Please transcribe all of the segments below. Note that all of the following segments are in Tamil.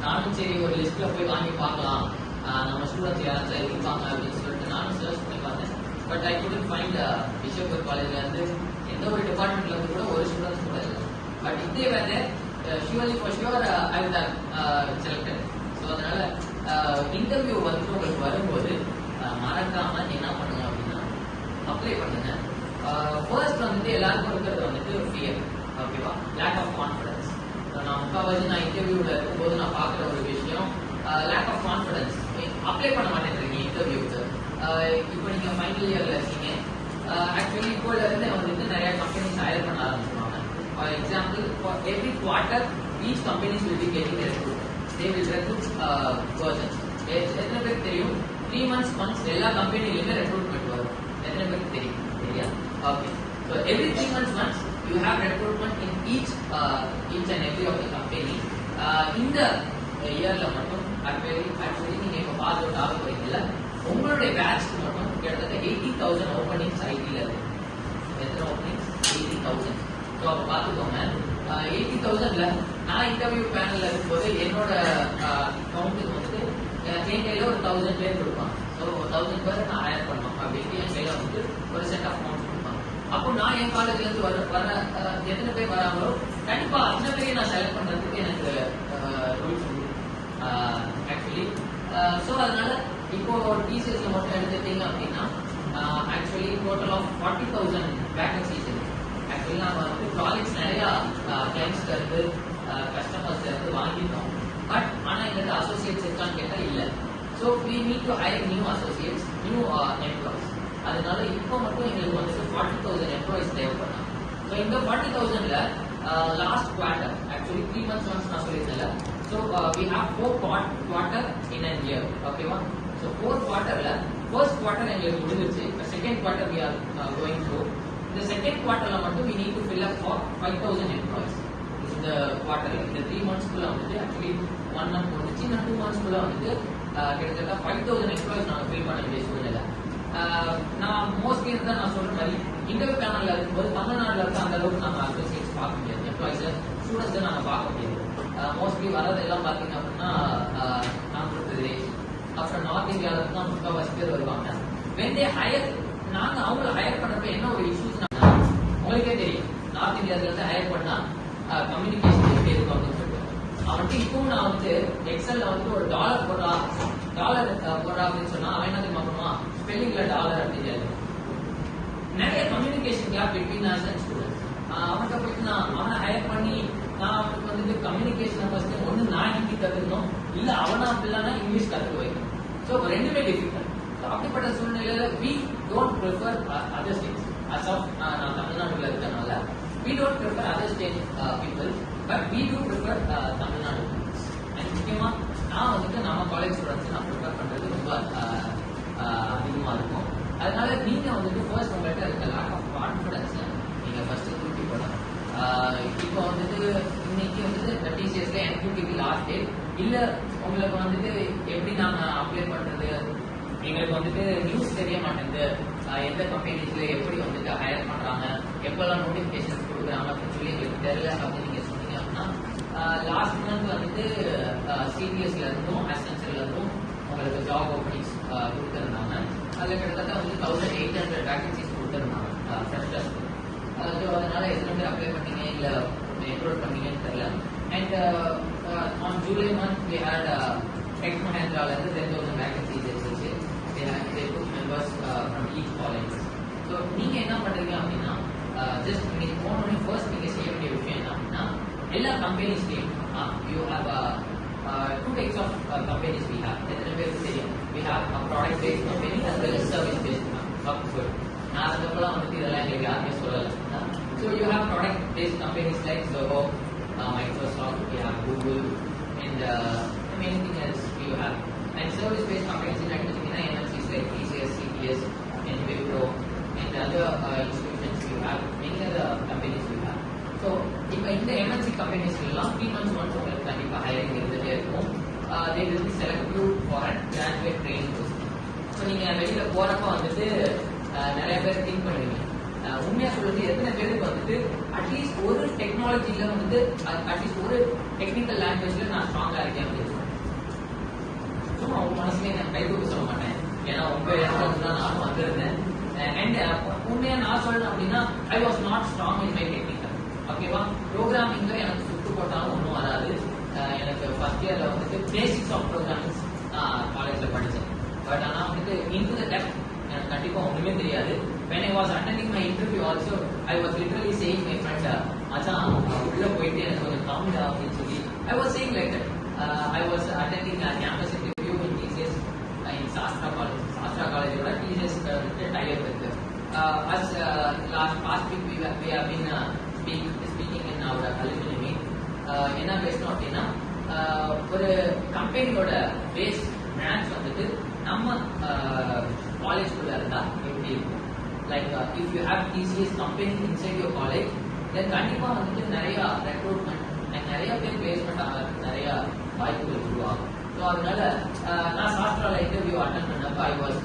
நானும் சரி ஒரு லிஸ்ட்ல போய் வாங்கி பார்க்கலாம், நம்ம ஸ்டூடெண்ட்ஸ் யாராச்சும் இருப்பாங்க அப்படின்னு சொல்லிட்டு நானும் சர்ச் பண்ணி பார்த்தேன். பட் ஐ குடன்ட் ஃபைண்ட் பிஷப்பூர் காலேஜ்ல இருந்து எந்த ஒரு டிபார்ட்மெண்ட்ல இருந்து கூட ஒரு ஸ்டூடெண்ட்ஸ் கூட இல்லை. பட் இதே வந்து surely for sure I will selected. So அதனால இன்டர்வியூ வந்து உங்களுக்கு வரும்போது மறக்காம என்ன பண்ணுங்க அப்படின்னா அப்ளை பண்ணுங்க. ஃபர்ஸ்ட் வந்துட்டு எல்லாருக்கும் இருக்கிறது வந்துட்டு ஃபியர், ஓகேவா, லேக் ஆஃப் கான்ஃபிடன்ஸ். நான் முக்கால்வாசி நான் இன்டர்வியூல இருக்கும்போது நான் பார்க்குற ஒரு விஷயம் லேக் ஆஃப் கான்ஃபிடன்ஸ். அப்ளை பண்ண மாட்டேங்கிறீங்க இன்டர்வியூக்கு. இப்போ நீங்க ஃபைனல் இயர்ல இருக்கீங்க. ஆக்சுவலி இப்போல இருந்து வந்துட்டு நிறைய கம்பெனிஸ் ஹையர் பண்ண ஆரம்பிச்சிருவாங்க. For example, for every quarter each companies will be getting recruit. They will recruit persons. எத்தனை பேருக்கு தெரியும் 3 months once எல்லா கம்பெனிலுமே ரெக்ரூட்மெண்ட் வரும்? எத்தனை பேருக்கு தெரியும்? சரியா? Okay. So every 3 months once you have recruitment in each and every of the company. இந்த இயர்ல மட்டும் ஆக்சுவலி நீங்க இப்போ பாஸ் அவுட் ஆக போறீங்கல்ல, உங்களுடைய பேட்ச்க்கு மட்டும் கிட்டத்தட்ட 80,000 ஓப்பனிங்ஸ் ஐடில இருக்கு. எத்தனை ஓப்பனிங்ஸ்? 80,000. ஸோ அப்போ பார்த்துக்கோங்க, 80,000ல நான் இன்டர்வியூ பேனல்ல இருக்கும்போது என்னோட கவுண்ட்டுக்கு வந்துட்டு என் கையில ஒரு 1000 பேர் கொடுப்பாங்க. ஸோ 1000 பேர் நான் ஹையர் பண்ணணும் அப்படின்ட்டு என் கையில வந்துட்டு ஒரு செட் ஆஃப் அமௌண்ட் கொடுப்பாங்க. அப்போ நான் என் காலேஜ்ல இருந்து வர எத்தனை பேர் வராங்களோ கண்டிப்பா அத்தனை பேரையும் நான் செலக்ட் பண்றதுக்கு எனக்கு ரூல்ஸ் உண்டு ஆக்சுவலி. ஸோ அதனால இப்போ டிசிஎஸ்ல மட்டும் எடுத்துட்டீங்க அப்படின்னா ஆக்சுவலி டோட்டல் ஆஃப் 40,000 வேகன்சிஸ் இருக்கு. ஆக்சுவலி நாம வந்து ப்ராஜெக்ட்ஸ் நிறைய கிளைண்ட்ஸ்ல இருந்து கஸ்டமர்ஸ்ல இருந்து வாங்கிட்டோம். பட் ஆனா எங்கிட்ட அசோசியேட்ஸ் இருக்கான்னு கேட்டா இல்ல. So we need to hire new associates, new employees. அதனால இப்போ மட்டும் எங்களுக்கு வந்து 40,000 எம்ப்ளாயிஸ் தேவைப்பட்டாங்க. ஸோ இந்த 40,000ல last quarter actually 3 months once நான் சொல்லியிருந்தேன்ல. So we have 4 quarter in a year, ஓகேவா? ஸோ 4 குவார்டர்ல ஃபர்ஸ்ட் குவார்டர் எங்களுக்கு முடிஞ்சிருச்சு. Second quarter we are going through. இந்த செகண்ட் குவார்டர்ல மட்டும் we need to fill up for 5,000 employees. இந்த குவார்டர் இந்த 3 monthsக்குள்ள வந்துட்டு ஆக்சுவலி 1 month முடிஞ்சு இன்னும் 2 monthsக்குள்ள வந்துட்டு கிட்டத்தட்ட 5,000 எம்ப்ளாயிஸ் நாங்கள் ஃபில் பண்ண வேண்டிய சூழ்நிலை. நான் மோஸ்ட்லி தான் நான் சொல்ற மாதிரி இன்டர்வியூ பேனல்ல இருக்கும்போது தமிழ்நாடுல இருந்து அந்த அளவுக்கு நம்ம அசோசியேட்ஸ் பார்க்க முடியாது, எம்ப்ளாயிஸ் ஸ்டூடெண்ட்ஸ் நாங்க பார்க்க முடியாது. மோஸ்ட்லி வரது எல்லாம் பாத்தீங்க அப்படின்னா ஆந்திர பிரதேஷ் அப்புறம் நார்த் இந்தியாவில இருந்து தான் முக்கால்வாசி பேர் வருவாங்க. வெந்தே ஹையர் நாங்க அவங்களை ஹையர் பண்றப்ப என்ன ஒரு இஷ்யூஸ் உங்களுக்கே தெரியும். நார்த் இந்தியாவில இருந்து ஹையர் பண்ணா கம்யூனிகேஷன் எப்படி இருக்கும் அப்படின்னு சொல்லிட்டு அவன்ட்டு இப்பவும் நான் வந்து எக்ஸல்ல வந்து ஒரு டாலர் போடுறா அப்படின்னு சொன்னா அவன் என்ன தெரியுமா பண்ணுவான், ஸ்பெல்லிங்ல டாலர் அப்படின்னு நிறைய communication gap between us and students. அவன்கிட்ட போயிட்டு நான் அவனை ஹையர் பண்ணி நான் அவனுக்கு வந்துட்டு கம்யூனிகேஷன் ஃபர்ஸ்ட் ஒன்று நான் ஹிந்தி கத்துக்கணும், இல்ல அவனா அப்படின்னா இங்கிலீஷ் கத்துக்க வைக்கணும். ஸோ ரெண்டுமே டிஃபிகல்ட். அப்படிப்பட்ட சூழ்நிலையில we don't prefer other states. As of நான் தமிழ்நாட்டுல இருக்கனால we don't prefer other state people, but we do prefer Tamil Nadu people. And முக்கியமா நான் வந்துட்டு நம்ம காலேஜ் ஸ்டூடெண்ட்ஸ் நான் ப்ரிஃபர் பண்றது ரொம்ப அதிகமா இருக்கும். அதனால நீங்க வந்துட்டு ஃபர்ஸ்ட் உங்கள்கிட்ட இருக்க லேக் ஆஃப் கான்ஃபிடன்ஸ் நீங்க ஃபர்ஸ்ட் தூக்கி போடணும். இப்போ வந்துட்டு இன்னைக்கு வந்துட்டு டிசிஎஸ்ல என்கியூடிக்கு லாஸ்ட் டேட் இல்ல, உங்களுக்கு வந்துட்டு எப்படி நாங்க அப்ளை பண்றது, எங்களுக்கு வந்துட்டு நியூஸ் தெரிய மாட்டேங்குது, எந்த கம்பெனிஸ்ல எப்படி வந்துட்டு ஹையர் பண்றாங்க, எப்பெல்லாம் நோட்டிபிகேஷன் கொடுக்குறாங்க அப்படின்னு சொல்லி எங்களுக்கு தெரியல அப்படின்னு நீங்க சொன்னீங்க அப்படின்னா லாஸ்ட் மந்த் வந்துட்டு சிடிஎஸ்ல இருந்தும் அசென்சர்ல இருந்தும் உங்களுக்கு ஜாப் ஓப்பனிங்ஸ் கொடுத்துருந்தாங்க. அதுல கிட்டத்தட்ட வந்து 1,800 வேகன்சிஸ் கொடுத்துருந்தாங்க ஃப்ரெஷர்ஸ். அதனால எத்தனை பேர் அப்ளை பண்ணீங்க இல்ல என்ரோல் பண்ணீங்கன்னு தெரியல. And on July month we had டெக் மஹேந்திரால இருந்து 10,000 வேகன்சிஸ் இருந்துச்சு. they took members from each college. So நீங்க என்ன பண்றீங்க அப்படின்னா ஜஸ்ட் நீங்க போனோடனே ஃபர்ஸ்ட் நீங்க செய்ய வேண்டிய விஷயம் என்ன அப்படின்னா எல்லா கம்பெனிஸ்லையும் you have 2 types of companies we have. எத்தனை பேருக்கு தெரியும்? we have a product based company as well as service based company. நான் அதுக்கப்புறம் வந்துட்டு இதெல்லாம் எங்களுக்கு யாருமே சொல்லலை. So you have product based companies like Zoho, Microsoft, we have Google and many things else you have. And service based companies in எடுத்துக்கிட்டீங்கன்னா MNCs like TCS, CTS, and Wipro and other institutions you have, many other companies you have. So இப்போ இந்த MNC companies எல்லாம் 3 months once உங்களுக்கு கண்டிப்பாக ஹையரிங் இருந்துட்டே இருக்கும். they will select you for a graduate training course. So நீங்க வெளியில போறப்ப வந்துட்டு நிறைய பேர் திங்க் பண்ணுவீங்க, உண்மையா சொல்றது எத்தனை பேருக்கு வந்துட்டு அட்லீஸ்ட் ஒரு டெக்னாலஜில வந்துட்டு அட்லீஸ்ட் ஒரு டெக்னிக்கல் லாங்குவேஜ்ல நான் ஸ்ட்ராங்கா இருக்கேன் அப்படின்னு நானும் அவங்க மனசுமே நான் கை தூக்க சொல்ல மாட்டேன். ஏன்னா உங்க இடத்துல தான் நானும் வந்திருந்தேன். அண்ட் உண்மையா நான் சொல்லணும் அப்படின்னா I was not strong in my technical. ஓகேவா, ப்ரோக்ராமிங்ல எனக்கு சுட்டு போட்டாலும் ஒன்றும் வராது. எனக்கு ஃபர்ஸ்ட் இயர்ல வந்துட்டு பேசிக்ஸ் ஆஃப் ப்ரோக்ராமிங்ஸ் காலேஜ்ல படித்தேன். பட் ஆனால் வந்துட்டு இன்டு த டெப்த் எனக்கு கண்டிப்பா ஒண்ணுமே தெரியாது. when I was attending my interview also I was literally saying my friend மச்சான் உள்ள போயிட்டு எனக்கு கொஞ்சம் காமிடா அப்படின்னு சொல்லி I was saying like that. I was attending a campus interview in TCS in Shastra College. Shastra College ஓட TCS tie up இருக்கு. As past week we have been speaking in our alumni meet. என்ன பேசணும் அப்படின்னா ஒரு கம்பெனியோட பேஸ் பிரான்ச் வந்துட்டு நம்ம காலேஜ்குள்ள இருந்தா எப்படி இருக்கும். Like if you have TCS company inside your college then கண்டிப்பா வந்துட்டு நிறைய ரெக்ரூட்மெண்ட் அண்ட் நிறைய பேர் பிளேஸ்மெண்ட் ஆகிறதுக்கு நிறைய வாய்ப்புகள் உருவாகும். ஸோ அதனால நான் சாஸ்திரால இன்டர்வியூ அட்டன் பண்ணப்ப ஐ வாஸ்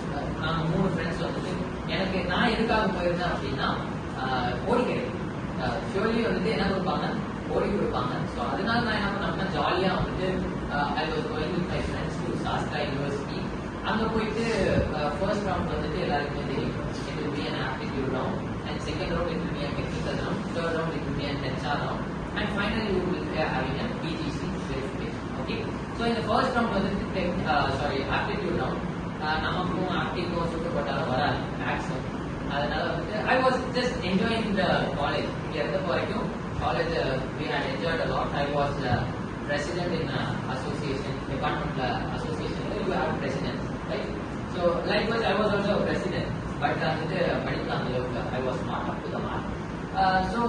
நாங்கள் 3 ஃப்ரெண்ட்ஸ் வந்துட்டு எனக்கு நான் எதுக்காக போயிருந்தேன் அப்படின்னா கோடி கிடைக்கும். ஷோர்லி வந்துட்டு என்ன கொடுப்பாங்க, கோடி கொடுப்பாங்க. ஸோ அதனால நான் என்ன பண்ணேன்னா ஜாலியாக வந்துட்டு I was going with my friends to Sastra university. அங்கே போயிட்டு ஃபர்ஸ்ட் ரவுண்ட் வந்துட்டு எல்லாருக்குமே தெரியும் it will be an aptitude round and second round it will be an technical round, third round it will be an HR round and finally you will be having an PGC verification. Okay, so இந்த ஃபர்ஸ்ட் ரவுண்ட் வந்துட்டு ஆப்டிடியூட் ரவுண்ட் நமக்கும் ஆப்டிக்கும் சுட்டப்பட்டாலும் வராது மேக்ஸிமம். அதனால வந்துட்டு I was just enjoying the college. இங்கே இருந்த வரைக்கும் college we had enjoyed a lot. I was president in association department association. You have president, right? So likewise I was also a president, but வந்துட்டு படிக்க அந்த அளவுக்கு I was not up to the mark. So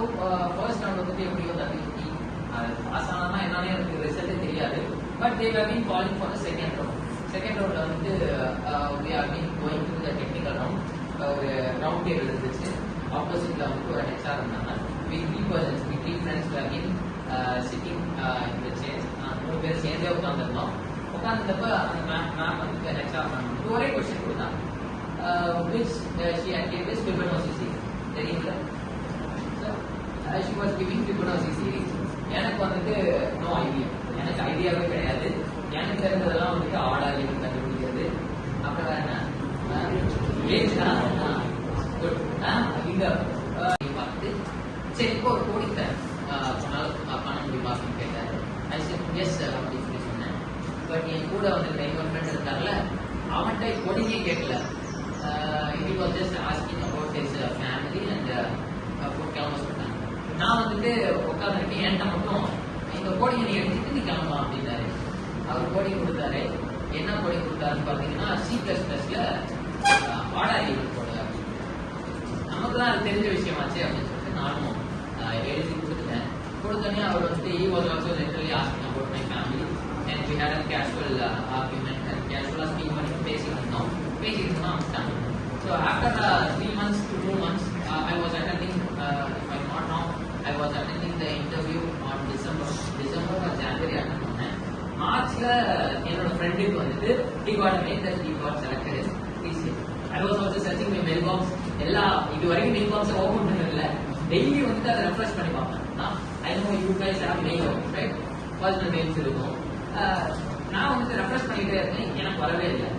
first round வந்துட்டு எப்படியோ தப்பிச்சு பாஸ் ஆனா என்னன்னே எனக்கு ரிசல்ட்டே தெரியாது. But they have been calling for the second round. Second round வந்துட்டு we have been going to the technical round. ஒரு ரவுண்ட் டேபிள் இருந்துச்சு. ஆப்போசிட்ல வந்து ஒரு HR இருந்தாங்க. We 3 persons, we 3 friends who have been sitting in the chairs. 3 பேர் சேர்ந்தே உட்காந்துருந்தோம். உட்காந்துட்டப்ப அந்த மேம் வந்துட்டு HR மேம் ஒரே கொஸ்டின் கொடுத்தாங்க. which she had given this Fibonacci series. தெரியுங்களா? So she was giving Fibonacci series. எனக்கு வந்துட்டு நோ ஐடியா, எனக்கு ஐடியாவே கிடையாது. எனக்கு தெரிஞ்சதெல்லாம் வந்துட்டு ஆர்டர் கண்டுபிடிக்கிறது. அப்புறம் வேற என்ன இங்க பார்த்து சரி இப்போ ஒரு கோடி தரேன் பண்ண முடியுமா அப்படின்னு கேட்டாரு. ஐ செட் எஸ் அப்படின்னு சொல்லி சொன்னேன். பட் என் கூட வந்து இன்னொரு ஃப்ரெண்ட் இருந்தார்ல, அவன்கிட்ட கோடிங்கே கேட்கல. he was just asking about his family and கிளம்ப சொல்லிட்டாங்க. நான் வந்துட்டு உட்காந்துருக்கேன். என்கிட்ட மட்டும் இந்த கோடிங்க நீ எடுத்துட்டு நீ கிளம்பலாம் அப்படின்னாரு. அவர் கோடிங் கொடுத்தாரு. என்ன கோடிங் கொடுத்தாருன்னு பார்த்தீங்கன்னா C++ல ஆர்டர் போடுறாரு. நமக்கு தான் அது தெரிஞ்ச விஷயமாச்சு அப்படின்னு சொல்லிட்டு நானும் எழுதி கொடுத்துட்டேன். கொடுத்தோன்னே அவர் வந்துட்டு he was also literally asking about my family and we had a casual argument and casual speaking பண்ணி பேசிட்டு இருந்தோம். So after 3 months to 2 months I was attending if I'm not wrong I was attending the interview on December or January attend பண்ணேன். மார்ச்ல என்னோட ஃப்ரெண்டுக்கு வந்துட்டு he got a mail that he got selected as TCS. I was also searching my mailbox. எல்லா இது வரைக்கும் mailbox ஓபன் பண்ணதில்ல. டெய்லி வந்துட்டு அதை ரெஃப்ரெஷ் பண்ணி பார்ப்பேன். I know you guys have mail, right? Personal mails இருக்கும். நான் வந்துட்டு ரெஃப்ரெஷ் பண்ணிட்டே இருக்கேன். எனக்கு வரவே இல்லை.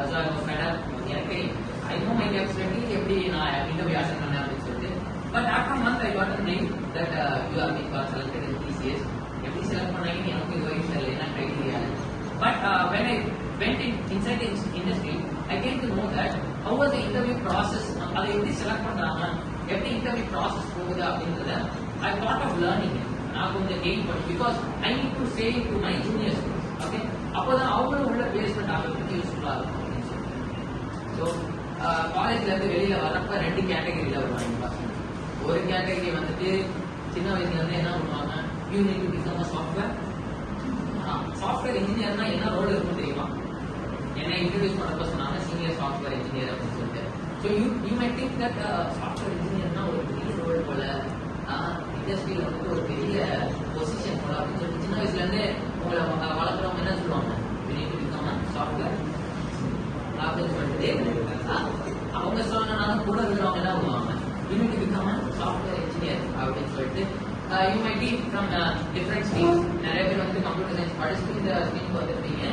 So I was fed up. எனக்கு I know my capacity எப்படி நான் இன்டர்வியூ அட்டெண்ட் பண்ணேன் அப்படின்னு சொல்லிட்டு. But after a month I got a mail that you have been selected in TCS. எப்படி செலக்ட் பண்ணாங்கன்னு எனக்கு இது வரைக்கும் தெரியல என்ன criteria. But when I went inside the industry I came to know that how was the interview process. அதை எப்படி செலக்ட் பண்றாங்க, எப்படி இன்டர்வியூ ப்ராசஸ் போகுது அப்படின்றத I thought of learning it. நான் கொஞ்சம் கெயின் பண்ணி because I need to say it to my juniors. Okay, அப்போதான் அவங்களும் உள்ள பிளேஸ்மெண்ட் ஆகிறதுக்கு யூஸ்ஃபுல்லாக இருக்கும் அப்படின்னு சொல்லிட்டு. ஸோ காலேஜ்ல இருந்து வெளியில வரப்ப 2 கேட்டகரியில வருவாங்க பசங்க. ஒரு கேட்டகரி வந்துட்டு சின்ன வயசுல இருந்து என்ன பண்ணுவாங்க, you need to become a software இன்ஜினியர்னா என்ன ரோல் இருக்கும் தெரியுமா? என்ன இன்ட்ரடியூஸ் பண்ணப்ப சொன்னாங்க சீனியர் சாஃப்ட்வேர் இன்ஜினியர் அப்படின்னு சொல்லிட்டு. So you my think that software இன்ஜினியர்னா ஒரு பெரிய ரோல் போல, இண்டஸ்ட்ரியில வந்துட்டு ஒரு பெரிய பொசிஷன் போல அப்படின்னு சொல்லிட்டு சின்ன வயசுல இருந்தே உங்களை வளர்க்குறவங்க என்ன சொல்லுவாங்க, சாஃப்ட்வேர் அப்படின்னு சொல்லிட்டு அவங்க சொன்னனால கூட இருக்கிறவங்க என்ன பண்ணுவாங்க, யூனிட் பிகம் சாஃப்ட்வேர் இன்ஜினியர் அப்படின்னு சொல்லிட்டு. You may be from different streams. நிறைய பேர் வந்து கம்ப்யூட்டர் சயின்ஸ் படிச்சுட்டு இந்த ஸ்ட்ரீம்க்கு வந்துருப்பீங்க.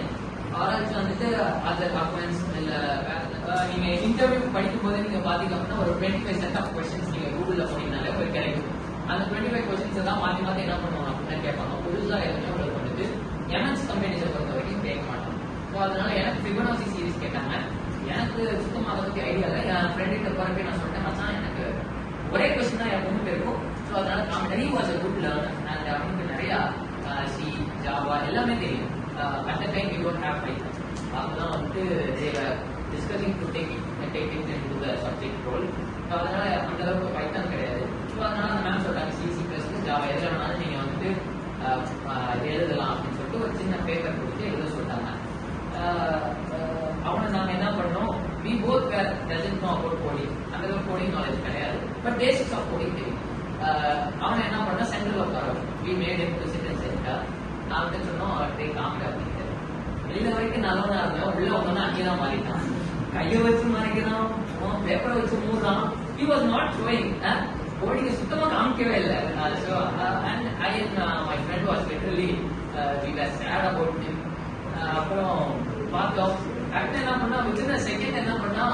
ஆராய்ச்சி வந்துட்டு அதர் அக்வென்ஸ் இல்ல நீங்க இன்டர்வியூ படிக்கும் போது நீங்க பாத்தீங்க அப்படின்னா ஒரு 25 செட் ஆஃப் கொஸ்டின்ஸ் நீங்க கூகுள்ல போனீங்கனாலே ஒரு கிடைக்கும். அந்த 25 கொஸ்டின்ஸ் தான் மாத்தி மாத்தி என்ன பண்ணுவாங்க அப்படின்னா கேட்பாங்க. புதுசா எதுவுமே உங்களுக்கு வந்துட்டு எம்என்சி கம்பெனிஸை பொறுத்த வரைக்கும் கேட்க மாட்டோம். ஸோ அதனால எனக்கு ஃபிபனாசி சீரிஸ் கேட்டாங்க. எனக்கு சுத்தமா அதை பத்தி ஐடியா இல்லை. என் ஃப்ரெண்ட் கிட்ட போறப்ப நான் சொல்லிட்டேன், மச்சான் எனக்கு ஒரே கொஸ்டின் தான் எனக்கு ஒன்று இருக்கும். ஸோ அதனால comedy was a good learner and அவனுக்கு நிறைய சி ஜாவா எல்லாமே தெரியும். At the time we don't have python. அப்பதான் வந்துட்டு they were discussing to take it into the subject role. So அதனால அந்த அளவுக்கு பைத்தன் கிடையாது. ஸோ அதனால அந்த மேம் சொல்றாங்க சிசி பிளஸ் ஜாவா எதுல வேணாலும் நீங்க வந்துட்டு எழுதலாம் அப்படின்னு சொல்லிட்டு ஒரு சின்ன பேப்பர் கொடுத்து எழுத சொல்லிட்டாங்க. அவனை நாங்க என்ன பண்ணோம், we both were doesn't know about coding. அந்த ஒரு கோடிங் நாலேஜ் கிடையாது, பட் பேசிக்ஸ் ஆஃப் கோடிங் தெரியும். அவனை என்ன பண்ணா சென்டர்ல உட்கார we made him to sit in center. நான் வந்து சொன்னோம் டேக் காமெடி அப்படின்ட்டு. வெளியில வரைக்கும் நல்லவனா இருந்தேன், உள்ள வந்தோன்னா அங்கேதான் மாறிட்டான். கையை வச்சு மறைக்கிறான், பேப்பரை வச்சு மூடுறான். he was not showing கோடிங்க சுத்தமா காமிக்கவே இல்லை. so and I and my friend was literally we were sad about him. அப்புறம் பார்த்தோம் கரெக்டா என்ன பண்ணா வித்தின் செகண்ட் என்ன பண்ணா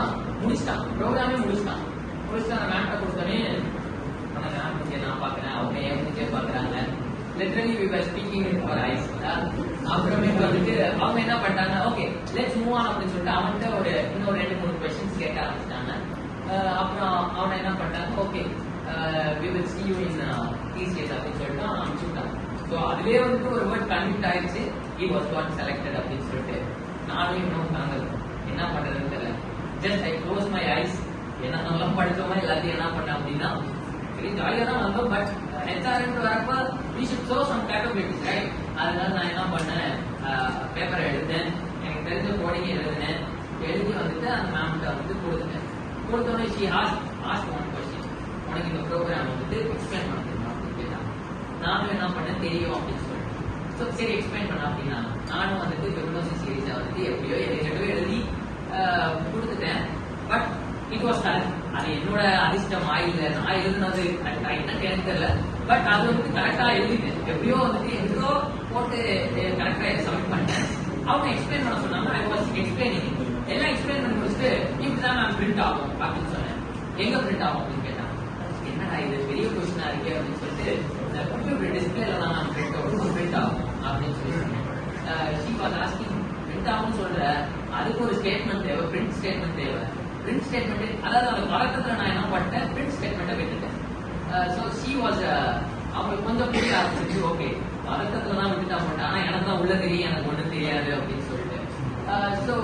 முடிச்சிட்டான், ப்ரோக்ராமே முடிச்சிட்டான். அந்த மேம்கிட்ட கொடுத்தோன்னே அந்த மேம் நான் பாக்குறேன், அவங்க என் பாக்குறாங்க. Literally we were speaking with our eyes. அப்புறமே வந்துட்டு அவங்க என்ன பண்ணிட்டாங்க, ஓகே லெட்ஸ் மூவ் ஆன் அப்படின்னு சொல்லிட்டு அவன்கிட்ட ஒரு இன்னொரு 2-3 கொஸ்டின்ஸ் கேட்க ஆரம்பிச்சிட்டாங்க. அப்புறம் அவனை என்ன பண்ணிட்டாங்க, okay we will see you in these days அப்படின்னு சொல்லிட்டு அவன் அனுப்பிச்சுட்டாங்க. ஸோ அதுலேயே வந்துட்டு ஒரு வேர்ட் கன்விக்ட் ஆயிடுச்சு, he was got selected அப்படின்னு சொல்லிட்டு. நானும் இன்னும் தாங்க என்ன பண்றதுன்னு தெரியல. Just I close my ice. என்ன நல்லா படிச்சோமா எல்லாத்தையும் என்ன பண்ணேன் அப்படின்னா சரி ஜாலியாக தான் வந்தோம். பட் ஹெச்ஆர்என்ட்டு வரப்ப we should show some capabilities, right? அதனால நான் என்ன பண்ணேன், பேப்பரை எடுத்தேன், எனக்கு தெரிஞ்ச கோடிங் எழுதினேன். எழுதி வந்துட்டு அந்த மேம்கிட்ட வந்து கொடுத்துட்டேன். கொடுத்தோடனே she asked one question, உனக்கு இந்த ப்ரோக்ராம் வந்துட்டு எக்ஸ்பிளைன் பண்ணிருந்தோம் அப்படின்னு கேட்டாங்க. நானும் என்ன பண்ணேன், தெரியும் அப்படின்னு சொல்லிட்டு ஸோ சரி எக்ஸ்பிளைன் பண்ண அப்படின்னா நானும் வந்துட்டு ஃபிபனாசி சீரீஸை வந்துட்டு எப்படியோ எழுதி கொடுத்துட்டேன். But it was correct. அது என்னோட அதிர்ஷ்டமா இல்லை நான் எழுதுனது கரெக்டா என்னன்னு எனக்கு தெரியல. பட் அது வந்துட்டு கரெக்டா எழுதிட்டேன். எப்படியோ வந்துட்டு எங்கோ போட்டு கரெக்டா சப்மிட் பண்ணிட்டேன். அவங்க எக்ஸ்பிளைன் பண்ண சொன்னாங்க. I was explaining. எல்லாம் எக்ஸ்பிளைன் பண்ணி முடிச்சுட்டு இப்படிதான் நான் பிரிண்ட் ஆகும் அப்படின்னு சொன்னேன். எங்க பிரிண்ட் ஆகும் அப்படின்னு கேட்டாங்க. என்னடா இது பெரிய கொஸ்டினா இருக்கே அப்படின்னு சொல்லிட்டு கம்ப்யூட்டர் டிஸ்பிளேல தான் நான் பிரிண்ட் ஆகும் அப்படின்னு சொல்லி சொன்னேன். she was asking பிரிண்ட் ஆகும்னு சொல்ற அதுக்கு ஒரு ஸ்டேட்மெண்ட் தேவை, பிரிண்ட் ஸ்டேட்மெண்ட் தேவை. பிரிண்ட் ஸ்டேட்மெண்ட் அதாவது அந்த பழக்கத்துல நான் என்ன பண்ணிட்டேன், பிரிண்ட் ஸ்டேட்மெண்ட்டை விட்டுட்டேன். ஸோ she was அவங்களுக்கு கொஞ்சம் புரிய ஆரம்பிச்சு. ஓகே பழக்கத்துல தான் விட்டுட்டா போட்டேன், ஆனா எனக்கு தான் உள்ள தெரியும், எனக்கு ஒன்றும் தெரியாது அப்படின்னு சொல்லிட்டு. ஸோ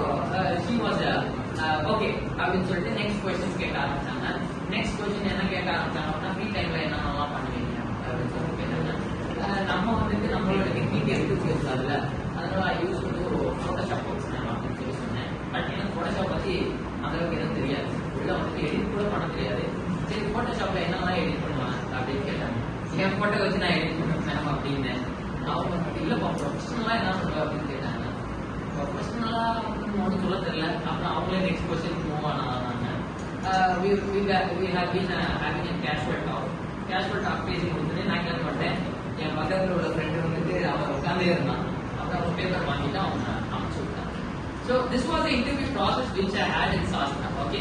she was ஓகே அப்படின்னு சொல்லிட்டு நெக்ஸ்ட் கொஸ்டின்ஸ் கேட்க ஆரம்பிச்சாங்க. நெக்ஸ்ட் கொஸ்டின் என்ன கேட்க ஆரம்பிச்சாங்க அப்படின்னா ஃப்ரீ டைம்ல என்னென்னலாம் பண்ணுவீங்க அப்படின்னு சொல்லிட்டு கேட்டாங்க. நம்ம வந்துட்டு நம்மளோட டெக்னிக் எடுத்து பேசலாம்ல, அதனால யூஸ் பண்ணி ஒரு ஃபோட்டோஷாப் வச்சுருந்தேன் அப்படின்னு சொல்லி சொன்னேன். பட் எனக்கு ஃபோட்டோஷாப் பற்றி அந்தளவுக்கு எதுவும் தெரியாது, உள்ள வந்துட்டு எடிட் கூட பண்ண தெரியாது. சரி ஃபோட்டோஷாப்ல என்னெல்லாம் எடிட் பண்ணுவாங்க அப்படின்னு கேட்டாங்க. என் ஃபோட்டோ வச்சு நான் எடிட் பண்ணுவேன் மேம் அப்படின்னு. அவங்க இல்லைப்பா ப்ரொஃபஷனலாக என்ன பண்ணுவேன் அப்படின்னு கேட்டாங்க. ப்ரொஃபஷனலா ஒன்றும் சொல்ல தெரியல. அப்புறம் அவங்களே நெக்ஸ்ட் கொஸ்டின் மூவ் ஆனாங்க. we have been having a casual talk பேசி கொடுத்துட்டு நான் கிளம்ப மாட்டேன். என் பக்கத்தில் உள்ள ஃப்ரெண்டு வந்துட்டு அவன் உட்காந்தே இருந்தான். அப்புறம் அவங்க பேப்பர் வாங்கிட்டு அவங்க அனுப்பிச்சு விட்டாங்க. So this was the interview process which I had in சாஸ்னா. ஓகே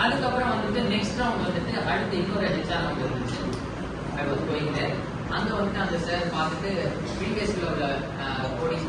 அதுக்கப்புறம் வந்துட்டு நெக்ஸ்ட் ரவுண்ட் வந்துட்டு அடுத்து இன்னொரு ஹெச்ஆர் ரவுண்ட் இருந்துச்சு. I was going there. அங்கே வந்துட்டு அந்த சார் பார்த்துட்டு ப்ரீவியஸ்ல உள்ள கோடிங்